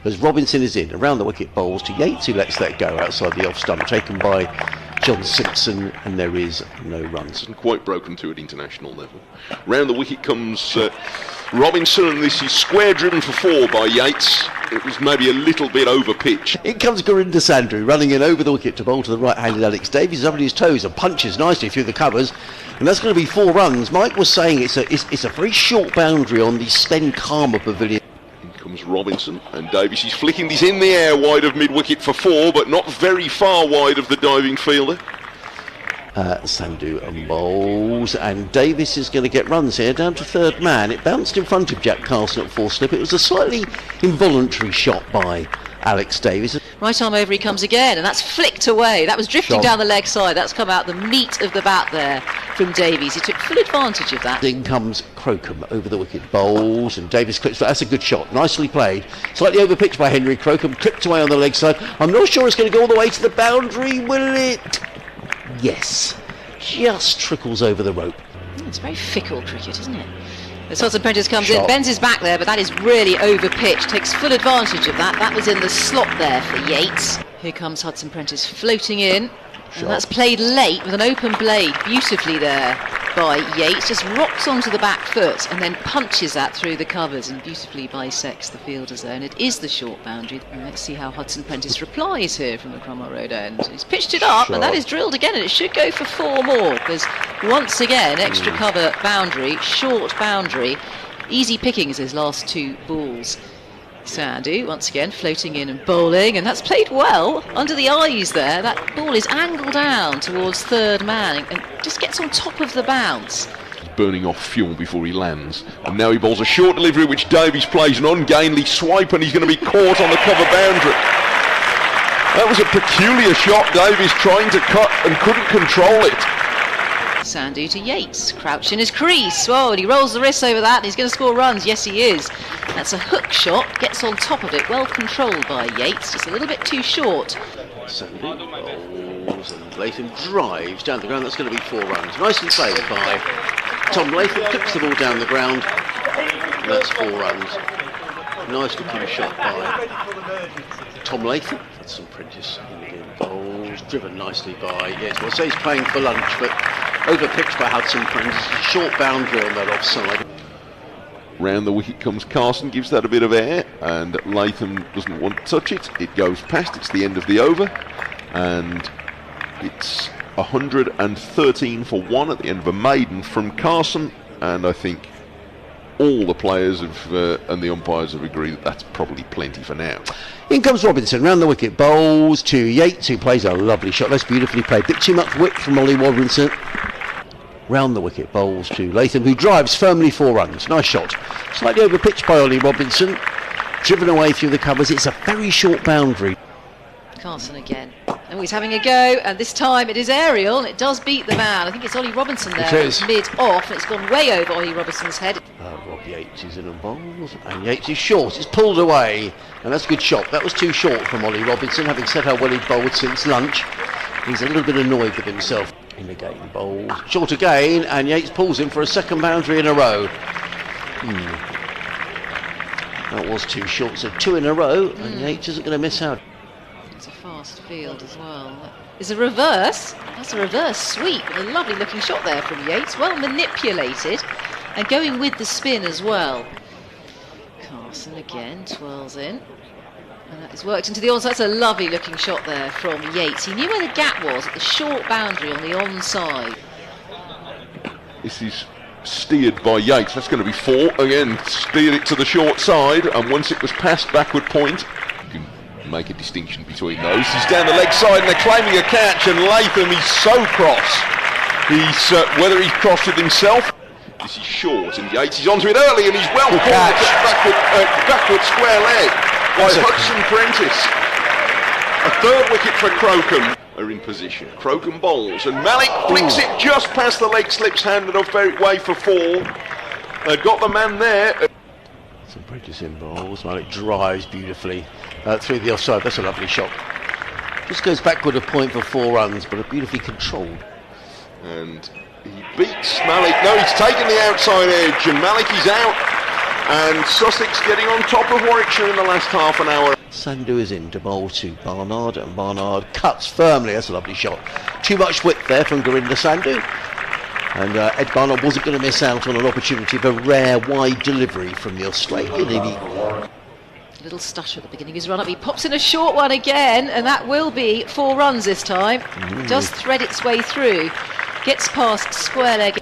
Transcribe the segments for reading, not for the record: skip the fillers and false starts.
as Robinson is in. Around the wicket bowls to Yates, who lets that go outside the off stump, taken by John Simpson, and there is no runs. Quite broken to at international level. Round the wicket comes Robinson, and this is square driven for 4 by Yates. It was maybe a little bit over pitch. In comes Gurinder Sandhu, running in over the wicket to bowl to the right-handed Alex Davies. He's up on his toes and punches nicely through the covers, and that's going to be 4 runs. Mike was saying it's a very short boundary on the Spen Karma Pavilion. In comes Robinson, and Davies is flicking this in the air wide of mid-wicket for 4, but not very far wide of the diving fielder. Sandhu bowls, and Davis is going to get runs here, down to third man. It bounced in front of Jack Carson at 4 slip. It was a slightly involuntary shot by Alex Davis. Right arm over he comes again, and that's flicked away. That was drifting down the leg side. That's come out the meat of the bat there from Davies. He took full advantage of that. In comes Crocombe over the wicket, bowls, and Davis clips. That's a good shot, nicely played. Slightly over pitched by Henry Crocombe, clipped away on the leg side. I'm not sure it's going to go all the way to the boundary, will it? Yes, just trickles over the rope. It's very fickle cricket, isn't it? As Hudson Prentice comes in, bends his back there, but that is really over pitched. Takes full advantage of that. That was in the slot there for Yates. Here comes Hudson Prentice floating in. And that's played late with an open blade, beautifully there by Yates. Just rocks onto the back foot and then punches that through the covers and beautifully bisects the fielders there. And it is the short boundary. And let's see how Hudson Prentice replies here from the Cromwell Road end. He's pitched it up, and that is drilled again, and it should go for 4 more, because once again, extra cover boundary, short boundary. Easy pickings his last 2 balls. Sandhu once again floating in and bowling, and that's played well under the eyes there. That ball is angled down towards third man and just gets on top of the bounce. He's burning off fuel before he lands, and now he bowls a short delivery which Davies plays an ungainly swipe, and he's going to be caught on the cover boundary. That was a peculiar shot. Davies trying to cut and couldn't control it. Sandhu to Yates, crouch in his crease. Whoa, and he rolls the wrists over that, and he's going to score runs. Yes, he is. That's a hook shot, gets on top of it, well controlled by Yates, just a little bit too short. Sandhu bowls, and Latham drives down the ground. That's going to be 4 runs. Nicely played by Tom Latham, clips the ball down the ground. And that's 4 runs. Nice looking shot by Tom Latham. That's some Prentice in bowls, driven nicely by, yes, well, say he's playing for lunch, but over-pitched by Hudson Prentice. Short boundary on that offside. Round the wicket comes Carson, gives that a bit of air, and Latham doesn't want to touch it. It goes past, it's the end of the over, and it's 113 for 1 at the end of a maiden from Carson, and I think all the players and the umpires have agreed that that's probably plenty for now. In comes Robinson, round the wicket, bowls to Yates, who plays a lovely shot. That's beautifully played. Bit too much width from Ollie Robinson. Round the wicket, bowls to Latham, who drives firmly 4 runs. Nice shot. Slightly over pitched by Ollie Robinson. Driven away through the covers. It's a very short boundary. Carson again. Oh, he's having a go, and this time it is aerial, and it does beat the man. I think it's Ollie Robinson there. It is. Mid-off, and it's gone way over Ollie Robinson's head. Rob Yates is in and bowls, and Yates is short. It's pulled away, and that's a good shot. That was too short from Ollie Robinson, having said how well he'd bowled since lunch. He's a little bit annoyed with himself. In again, bowls short again, and Yates pulls him for a second boundary in a row. That was too short, so 2 in a row, and Yates isn't going to miss out. It's a fast field as well. It's a reverse. That's a reverse sweep. A lovely looking shot there from Yates. Well manipulated, and going with the spin as well. Carson again twirls in. And that has worked into the onside. That's a lovely looking shot there from Yates. He knew where the gap was at the short boundary on the onside. This is steered by Yates. That's going to be 4. Again, steered it to the short side, and once it was past backward point, you can make a distinction between those. He's down the leg side, and they're claiming a catch, and Latham is so cross. He's whether he's crossed with himself. This is short, and Yates is onto it early, and he's well caught backward square leg by Hudson Prentice. A 3rd wicket for Crocombe are in position. Crocombe bowls, and Malik flicks it just past the leg slips, handed off very way for 4. They've got the man there. Some Prentice in bowls. Malik drives beautifully through the offside. That's a lovely shot. Just goes backward a point for 4 runs, but are beautifully controlled. And he beats Malik. No, he's taken the outside edge, and Malik is out. and Sussex getting on top of Warwickshire in the last half an hour. Sandhu is in to bowl to Barnard, and Barnard cuts firmly. That's a lovely shot. Too much width there from Gurinder Sandhu, and Ed Barnard wasn't going to miss out on an opportunity of a rare wide delivery from the Australian. A little stutter at the beginning of his run-up. He pops in a short one again, and that will be 4 runs this time. Does thread its way through, gets past square leg.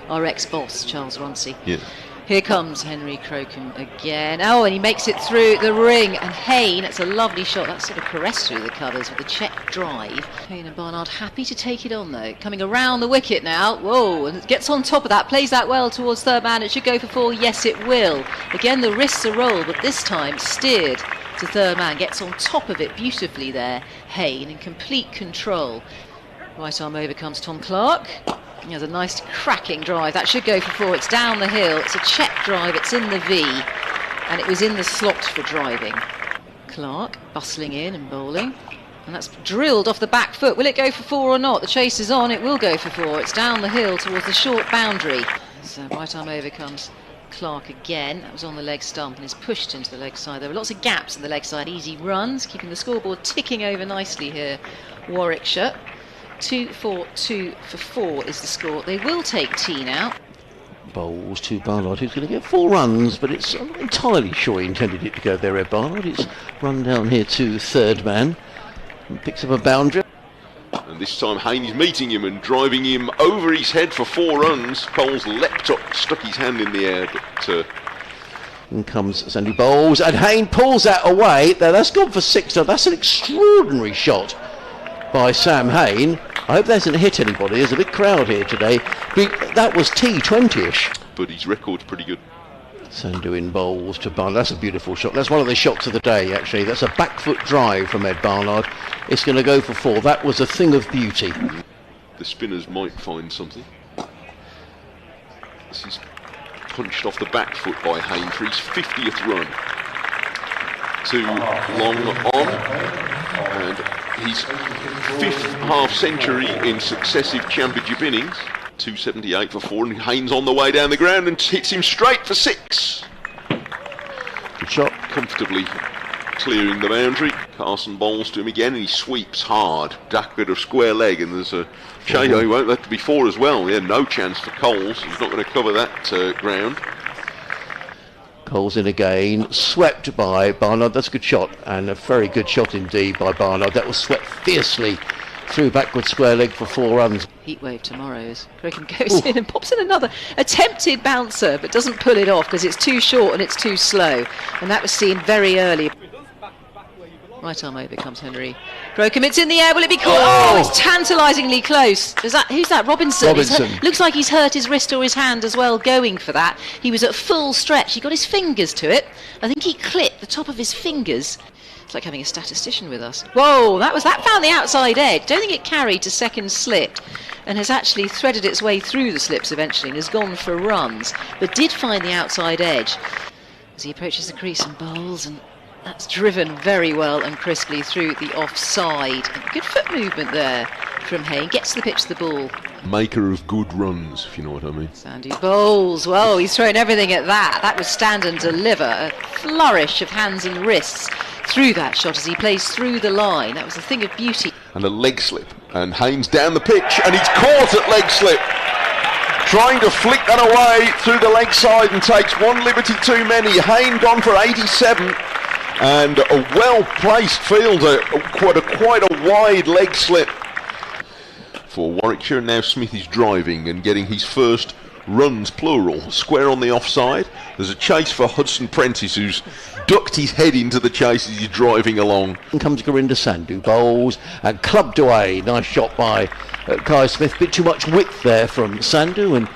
Our ex-boss, Charles Rothesay. Yeah. Here comes Henry Crocombe again. Oh, and he makes it through the ring. And Hayne, that's a lovely shot. That sort of caressed through the covers with the check drive. Hayne and Barnard happy to take it on, though. Coming around the wicket now. Whoa, and gets on top of that. Plays that well towards third man. It should go for 4. Yes, it will. Again, the wrists are rolled, but this time steered to third man. Gets on top of it beautifully there. Hayne in complete control. Right arm over comes Tom Clark. He has a nice cracking drive. That should go for 4. It's down the hill. It's a check drive. It's in the V. And it was in the slot for driving. Clark bustling in and bowling. And that's drilled off the back foot. Will it go for 4 or not? The chase is on. It will go for 4. It's down the hill towards the short boundary. So right arm over comes Clark again. That was on the leg stump and is pushed into the leg side. There were lots of gaps in the leg side. Easy runs. Keeping the scoreboard ticking over nicely here. Warwickshire. 2-4-2 for 4 is the score. They will take tea now. Bowls to Barnard, who's going to get 4 runs, but I'm not entirely sure he intended it to go there, Ed Barnard. It's run down here to third man and picks up a boundary. And this time Hayne is meeting him and driving him over his head for 4 runs. Bowles leapt up, stuck his hand in the air, but... In comes Sandy Bowles, and Hayne pulls that away. Now that's gone for 6. Now that's an extraordinary shot by Sam Hayne. I hope that hasn't hit anybody. There's a big crowd here today. That was T20-ish. But his record's pretty good. Sandhu in bowls to Barnard. That's a beautiful shot. That's one of the shots of the day, actually. That's a back foot drive from Ed Barnard. It's going to go for 4. That was a thing of beauty. The spinners might find something. This is punched off the back foot by Hayne for his 50th run. 2 long on, and his 5th half-century in successive championship innings. 278 for 4, and Hayne's on the way down the ground and hits him straight for 6. Good shot. Comfortably clearing the boundary. Carson bowls to him again, and he sweeps hard. Duck bit of square leg, and there's a shame he won't let it be 4 as well. Yeah, no chance for Coles. He's not going to cover that ground. Coles in again, swept by Barnard. That's a good shot, and a very good shot indeed by Barnard. That was swept fiercely through backward square leg for 4 runs. Heatwave tomorrow as Crocombe goes in and pops in another attempted bouncer, but doesn't pull it off because it's too short and it's too slow. And that was seen very early. Right arm over comes Henry Crocombe. It's in the air. Will it be caught? Oh, it's tantalisingly close. Who's that? Robinson. Looks like he's hurt his wrist or his hand as well going for that. He was at full stretch. He got his fingers to it. I think he clipped the top of his fingers. It's like having a statistician with us. Whoa, that found the outside edge. Don't think it carried to second slip and has actually threaded its way through the slips eventually and has gone for runs, but did find the outside edge as he approaches the crease and bowls, and that's driven very well and crisply through the offside. And good foot movement there from Hayne. Gets the pitch to the ball. Maker of good runs, if you know what I mean. Sandy bowls. Well, he's thrown everything at that. That was stand and deliver. A flourish of hands and wrists through that shot as he plays through the line. That was a thing of beauty. And a leg slip. And Hayne's down the pitch, and he's caught at leg slip. Trying to flick that away through the leg side and takes 1 liberty too many. Hayne gone for 87. And a well-placed fielder, quite a wide leg slip for Warwickshire. Now Smith is driving and getting his first runs, plural, square on the offside. There's a chase for Hudson Prentice, who's ducked his head into the chase as he's driving along. In comes Gurinder Sandhu, bowls and clubbed away. Nice shot by Kai Smith. Bit too much width there from Sandhu, and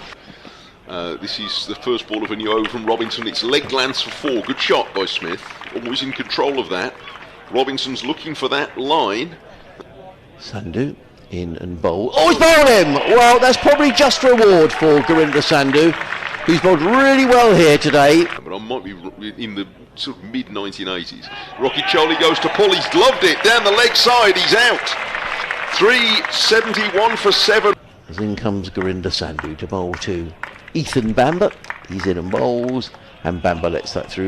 this is the first ball of a new over from Robinson. It's leg glance for 4. Good shot by Smith. Always in control of that. Robinson's looking for that line. Sandhu in and bowl. Oh, he's bowled him! Well, that's probably just reward for Gurinder Sandhu. He's bowled really well here today. But I might be in the sort of mid-1980s. Rocky Choli goes to pull. He's loved it. Down the leg side. He's out. 371 for 7. As in comes Gurinder Sandhu to bowl to Ethan Bamber. He's in and bowls. and Bamba lets that through.